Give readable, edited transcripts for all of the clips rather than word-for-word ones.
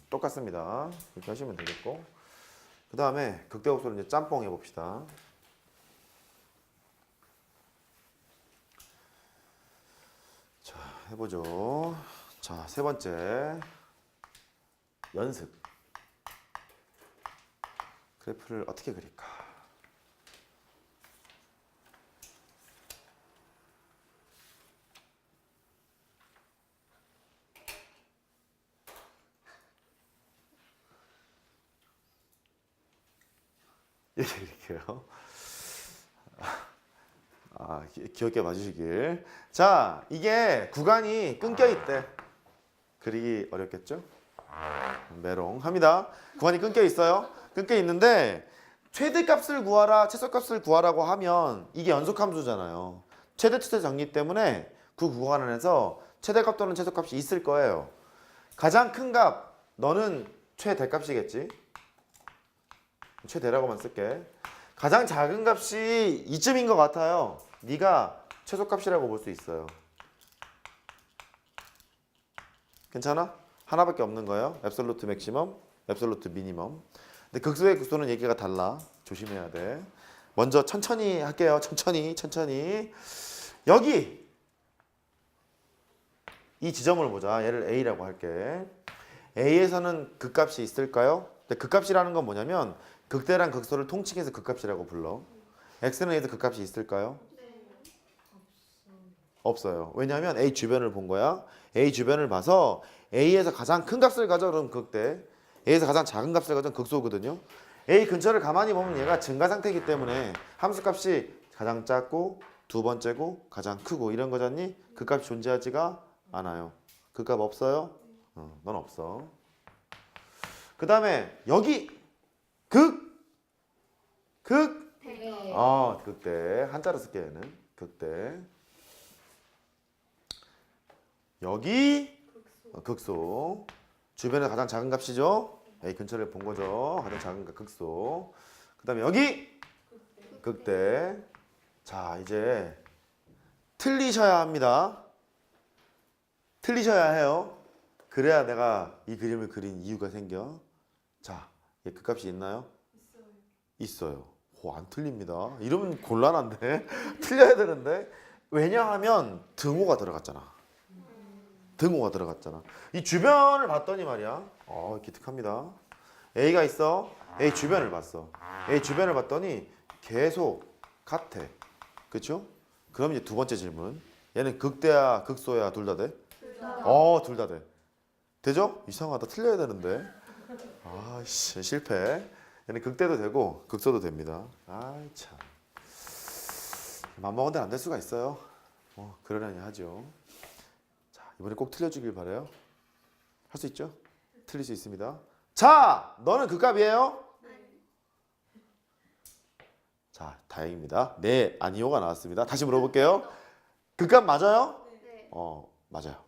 똑같습니다. 이렇게 하시면 되겠고, 그 다음에 극대곡소를 이제 짬뽕 해봅시다. 자, 해보죠. 자, 세 번째 연습. 그래프를 어떻게 그릴까? 이렇게 그릴게요. 귀엽게 봐주시길. 자, 이게 구간이 끊겨 있대. 그리기 어렵겠죠? 메롱 합니다. 구간이 끊겨 있어요. 끊겨 있는데 최대값을 구하라, 최소값을 구하라고 하면 이게 연속함수잖아요. 최대 최소 정리 때문에 그 구간 안에서 최대값 또는 최소값이 있을 거예요. 가장 큰 값, 너는 최대값이겠지? 최대라고만 쓸게. 가장 작은 값이 이쯤인 것 같아요. 네가 최소값이라고 볼 수 있어요. 괜찮아? 하나밖에 없는 거예요. 앱솔루트 맥시멈, 앱솔루트 미니멈. 근데 극소의 극소는 얘기가 달라. 조심해야 돼. 먼저 천천히 할게요. 천천히. 여기 이 지점을 보자. 얘를 A라고 할게. A에서는 극값이 있을까요? 근데 극값이라는 건 뭐냐면 극대랑 극소를 통칭해서 극값이라고 불러. X는 A에서 극값이 있을까요? 없어요. 왜냐하면 A 주변을 본 거야. A 주변을 봐서 A에서 가장 큰 값을 가져 그러면 극대, A에서 가장 작은 값을 가져 극소거든요. A 근처를 가만히 보면 얘가 증가 상태이기 때문에 함수값이 가장 작고 두 번째고 가장 크고 이런 거잖니? 그 값이 존재하지가 않아요. 그 값 없어요? 넌 없어. 그 다음에 여기 극대 한자로 쓸게 얘는 극대. 여기 극소. 주변에 가장 작은 값이죠. A 근처를 본 거죠. 가장 작은 값 극소. 그 다음에 여기 극대. 자, 이제 틀리셔야 합니다. 틀리셔야 해요. 그래야 내가 이 그림을 그린 이유가 생겨. 자, 얘 극값이 있나요? 있어요. 안 틀립니다. 이러면 곤란한데. 틀려야 되는데. 왜냐하면 등호가 들어갔잖아. 이 주변을 봤더니 말이야. 기특합니다. A가 있어. A 주변을 봤어. A 주변을 봤더니 계속 같아. 그렇죠? 그럼 이제 두 번째 질문. 얘는 극대야, 극소야, 둘 다 돼? 둘 다 돼. 되죠? 이상하다. 틀려야 되는데. 실패. 얘는 극대도 되고 극소도 됩니다. 참. 맘먹은 데는 안 될 수가 있어요. 그러려니 하죠. 자, 이번에 꼭 틀려주길 바라요. 할 수 있죠? 틀릴 수 있습니다. 자, 너는 극값이에요? 자, 다행입니다. 네, 아니요가 나왔습니다. 다시 물어볼게요. 극값 맞아요? 맞아요.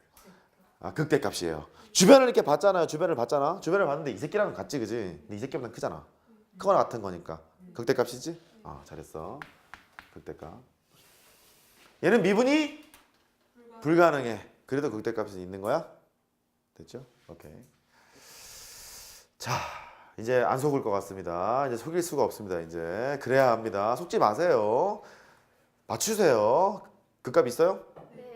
극대값이에요. 주변을 이렇게 봤잖아요. 주변을 봤는데 이 새끼랑은 같지, 그지? 근데 이 새끼보다 크잖아. 크거나 같은 거니까. 극대값이지? 잘했어. 극대값. 얘는 미분이 불가능해. 그래도 극대값이 있는 거야? 됐죠? 오케이. 자, 이제 안 속을 것 같습니다. 이제 속일 수가 없습니다. 이제 그래야 합니다. 속지 마세요. 맞추세요. 극값 있어요? 네.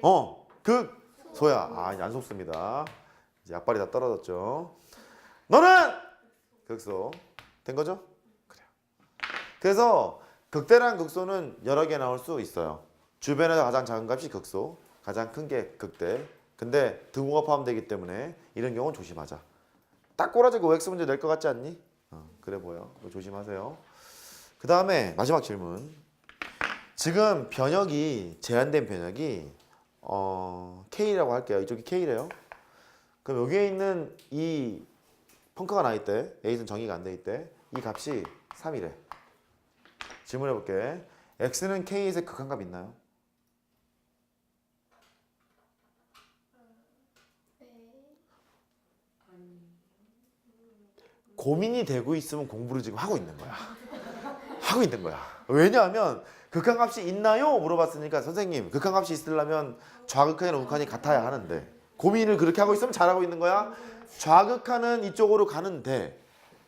극소야. 이제 안 속습니다. 이제 약발이 다 떨어졌죠. 너는 극소 된 거죠? 그래요. 그래서 극대랑 극소는 여러 개 나올 수 있어요. 주변에서 가장 작은 값이 극소, 가장 큰 게 극대. 근데 등호가 포함되기 때문에 이런 경우는 조심하자. 딱 꼬라지고 OX 문제 낼 것 같지 않니? 그래 보여. 조심하세요. 그 다음에 마지막 질문. 지금 변역이 제한된 변역이 K라고 할게요. 이쪽이 K래요. 그럼 여기에 있는 이 펑크가 나 있대. A는 정의가 안 돼 있대. 이 값이 3이래. 질문해 볼게. X는 K에서 극한값 있나요? 고민이 되고 있으면 공부를 지금 하고 있는 거야. 왜냐하면 극한값이 있나요? 물어봤으니까 선생님 극한값이 있으려면 좌극한이랑 우극한이 같아야 하는데 고민을 그렇게 하고 있으면 잘하고 있는 거야. 좌극하는 이쪽으로 가는데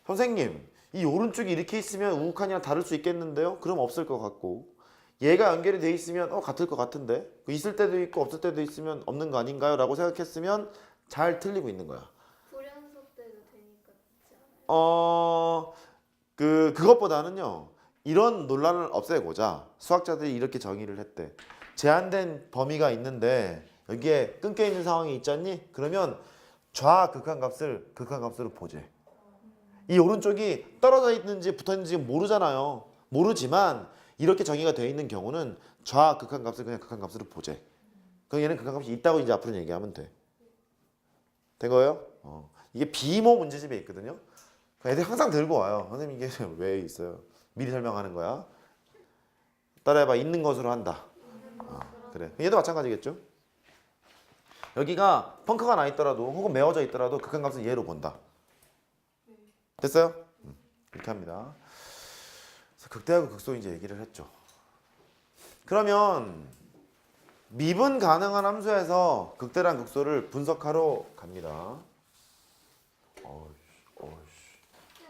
선생님 이 오른쪽이 이렇게 있으면 우극한이랑 다를 수 있겠는데요? 그럼 없을 것 같고 얘가 연결이 돼 있으면 같을 것 같은데 있을 때도 있고 없을 때도 있으면 없는 거 아닌가요? 라고 생각했으면 잘 틀리고 있는 거야. 불연속 때도 되니까 그렇지 않아요? 그것보다는요. 이런 논란을 없애고자 수학자들이 이렇게 정의를 했대. 제한된 범위가 있는데 여기에 끊겨 있는 상황이 있잖니? 그러면 좌극한값을 극한값으로 보재. 이 오른쪽이 떨어져 있는지 붙어 있는지 모르잖아요. 모르지만 이렇게 정의가 되어 있는 경우는 좌극한값을 그냥 극한값으로 보재. 그럼 얘는 극한값이 있다고 이제 앞으로 얘기하면 돼. 된 거예요? 이게 비모 문제집에 있거든요. 애들이 항상 들고 와요. 선생님 이게 왜 있어요? 미리 설명하는 거야. 따라해봐. 있는 것으로 한다. 그래. 얘도 마찬가지겠죠. 여기가 펑크가 나 있더라도 혹은 메워져 있더라도 극한값은 얘로 본다. 됐어요? 이렇게 합니다. 그래서 극대하고 극소 이제 얘기를 했죠. 그러면 미분 가능한 함수에서 극대랑 극소를 분석하러 갑니다. 근데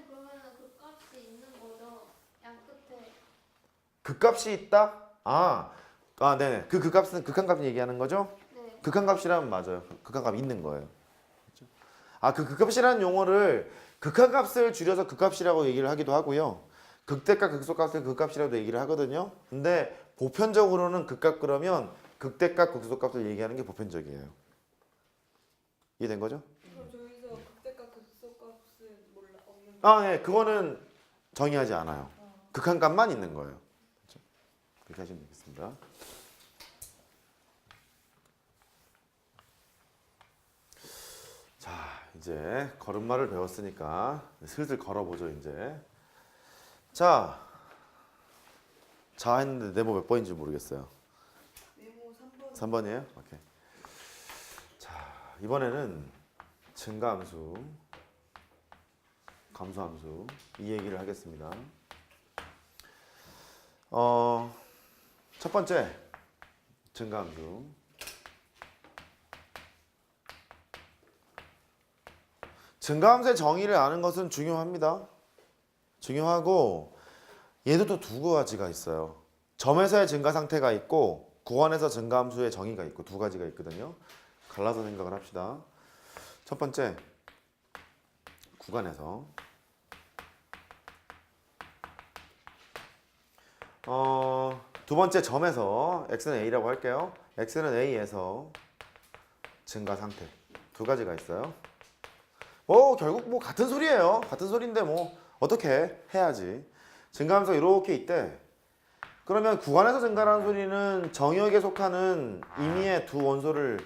그러면은 그 값이 있는 거죠? 양 끝에. 그 값이 있다? 네네. 그 값은 극한값 얘기하는 거죠? 네. 극한값이라면 맞아요. 극한값 있는 거예요. 그 극값이라는 용어를 극한값을 줄여서 극값이라고 얘기를 하기도 하고요. 극대값, 극소값을 극값이라도 얘기를 하거든요. 근데 보편적으로는 극값 그러면 극대값, 극소값을 얘기하는 게 보편적이에요. 이해된 거죠? 그럼 저기서 극대값 극소값은 없는 거? 네. 그거는 정의하지 않아요. 극한값만 있는 거예요. 그렇죠? 그렇게 하시면 되겠습니다. 자, 이제 걸음마를 배웠으니까 슬슬 걸어보죠, 이제. 자 했는데 네모 몇 번인지 모르겠어요. 네모 3번. 3번이에요? 오케이. 자, 이번에는 증가함수, 감소함수 이 얘기를 하겠습니다. 첫 번째 증가함수. 증가함수의 정의를 아는 것은 중요합니다. 중요하고 얘도 또 두 가지가 있어요. 점에서의 증가 상태가 있고 구간에서 증가함수의 정의가 있고 두 가지가 있거든요. 갈라서 생각을 합시다. 첫 번째 구간에서 두 번째 점에서 x는 a라고 할게요. x는 a에서 증가 상태 두 가지가 있어요. 결국 같은 소리예요. 같은 소리인데 어떻게 해야지. 증가함수가 이렇게 있대. 그러면 구간에서 증가라는 소리는 정의역에 속하는 임의의 두 원소를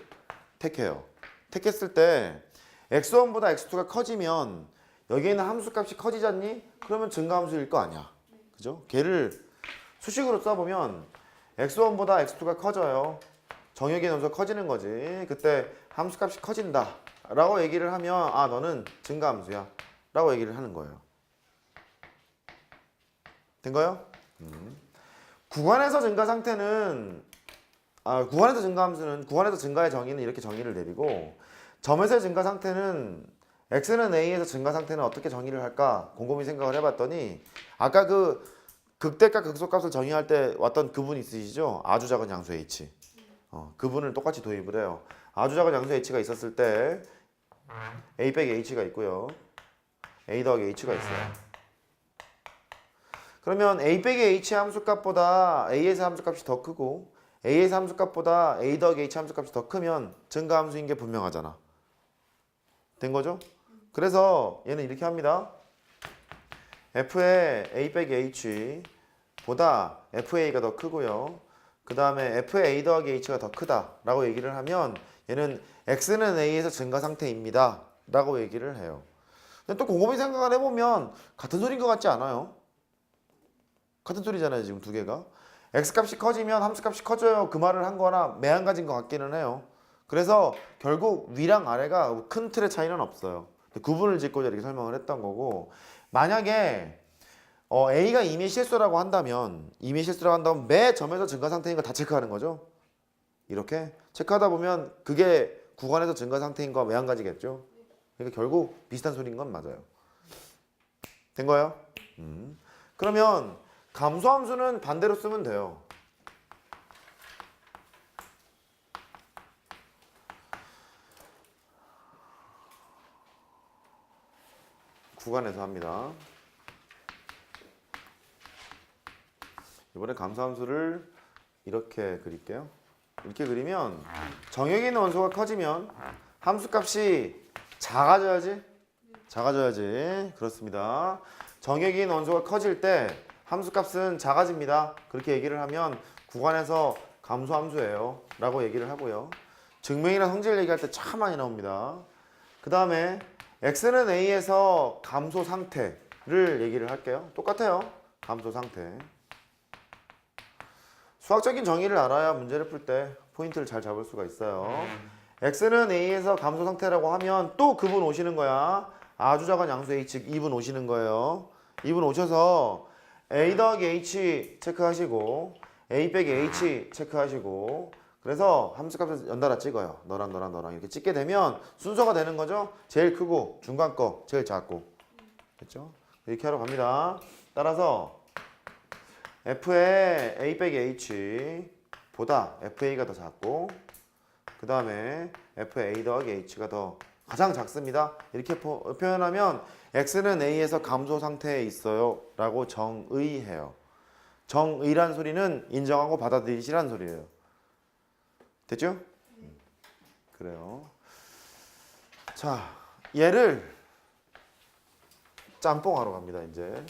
택해요. 택했을 때 x1보다 x2가 커지면 여기에 있는 함수값이 커지잖니? 그러면 증가함수일 거 아니야. 그죠? 걔를 수식으로 써보면 x1보다 x2가 커져요. 정의역의 원소가 커지는 거지. 그때 함수값이 커진다 라고 얘기를 하면 너는 증가함수야 라고 얘기를 하는 거예요. 된 거요? 구간에서 증가 상태는 구간에서 증가함수는 구간에서 증가의 정의는 이렇게 정의를 내리고 점에서의 증가 상태는 x는 a에서 증가 상태는 어떻게 정의를 할까 곰곰이 생각을 해봤더니 아까 그 극대값 극소값을 정의할 때 왔던 그분 있으시죠? 아주 작은 양수 h. 그분을 똑같이 도입을 해요. 아주 작은 양수 h가 있었을 때 a 빼기 h가 있고요. a 더하기 h가 있어요. 그러면 a 빼기 h의 함수값보다 a에서 함수값이 더 크고 a에서 함수값보다 a 더하기 h 함수값이 더 크면 증가함수인 게 분명하잖아. 된 거죠? 그래서 얘는 이렇게 합니다. f의 a 빼기 h 보다 fa가 더 크고요. 그 다음에 f의 a 더하기 h가 더 크다 라고 얘기를 하면 얘는 x는 a에서 증가 상태입니다 라고 얘기를 해요. 근데 또 곰곰이 생각을 해보면 같은 소리인 것 같지 않아요? 같은 소리잖아요. 지금 두 개가. x값이 커지면 함수값이 커져요. 그 말을 한 거나 매한가지인 것 같기는 해요. 그래서 결국 위랑 아래가 큰 틀의 차이는 없어요. 구분을 짓고자 이렇게 설명을 했던 거고, 만약에 A가 임의 실수라고 한다면 매 점에서 증가 상태인 거 다 체크하는 거죠. 이렇게 체크하다 보면 그게 구간에서 증가 상태인 거와 매한가지겠죠. 그러니까 결국 비슷한 소리인 건 맞아요. 된 거예요? 그러면 감소함수는 반대로 쓰면 돼요. 구간에서 합니다. 이번에 감소함수를 이렇게 그릴게요. 이렇게 그리면 정역에 있는 원소가 커지면 함수값이 작아져야지? 작아져야지. 그렇습니다. 정역에 있는 원소가 커질 때 함수값은 작아집니다. 그렇게 얘기를 하면 구간에서 감소함수예요 라고 얘기를 하고요. 증명이나 성질 얘기할 때 참 많이 나옵니다. 그 다음에 x는 a에서 감소 상태를 얘기를 할게요. 똑같아요. 감소 상태. 수학적인 정의를 알아야 문제를 풀 때 포인트를 잘 잡을 수가 있어요. x는 a에서 감소 상태라고 하면 또 그분 오시는 거야. 아주 작은 양수 a 즉 2분 오시는 거예요. 2분 오셔서 a 더하기 h 체크하시고 a 빼기 h 체크하시고 그래서 함수값을 연달아 찍어요. 너랑 너랑 너랑 이렇게 찍게 되면 순서가 되는 거죠. 제일 크고 중간 거 제일 작고. 됐죠? 이렇게 하러 갑니다. 따라서 f의 a 빼기 h 보다 fa가 더 작고 그 다음에 f의 a 더하기 h가 더 가장 작습니다. 이렇게 표현하면 x는 a에서 감소 상태에 있어요 라고 정의해요. 정의란 소리는 인정하고 받아들이시란 소리예요. 됐죠? 그래요. 자, 얘를 짬뽕하러 갑니다 이제.